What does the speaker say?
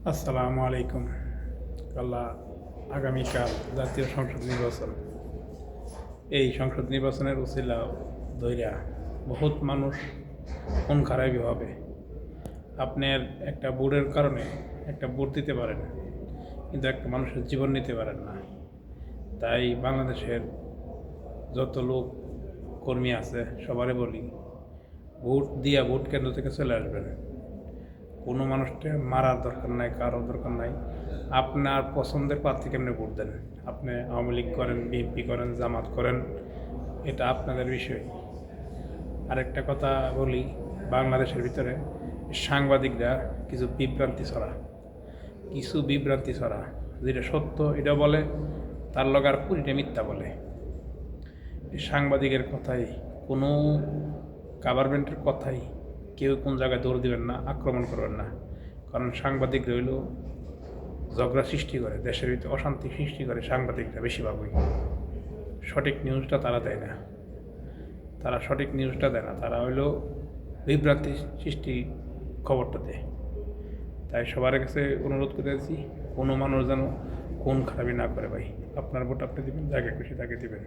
আসসালামু আলাইকুম। আল্লাহ আগামীকাল জাতীয় সংসদ নির্বাচন। এই সংসদ নির্বাচনের উছিলা ধইরা বহুত মানুষ খুন খারাপি হবে। আপনার একটা ভোটের কারণে একটা ভোট দিতে পারেন, কিন্তু একটা মানুষের জীবন নিতে পারেন না। তাই বাংলাদেশের যত লোক কর্মী আছে সবারই বলি, ভোট দিয়া ভোট কেন্দ্র থেকে চলে আসবেন। কোনো মানুষকে মারার দরকার নাই, কারোর দরকার নাই। আপনার পছন্দের প্রার্থী কেমনে ভোট দেন, আপনি আওয়ামী লীগ করেন, বিএনপি করেন, জামাত করেন, এটা আপনাদের বিষয়। আরেকটা কথা বলি, বাংলাদেশের ভিতরে সাংবাদিকরা কিছু বিভ্রান্তি ছড়া, যেটা সত্য এটা বলে, তার লগে আর পুরিটা মিথ্যা বলে। এই সাংবাদিকের কথাই, কোনো গভর্নমেন্টের কথাই কেউ কোন জায়গায় দৌড় দিবেন না, আক্রমণ করবেন না। কারণ সাংবাদিক রইল ঝগড়া সৃষ্টি করে, দেশের ভিতরে অশান্তি সৃষ্টি করে। সাংবাদিকরা বেশিরভাগই সঠিক নিউজটা তারা দেয় না, তারা হইলো বিভ্রান্তি সৃষ্টি খবরটা দেয়। তাই সবার কাছে অনুরোধ করে দিচ্ছি, কোনো মানুষ যেন খুন খারাপি না করে। ভাই, আপনার ভোট আপনি দিবেন, যাকে খুশি তাকে দিবেন।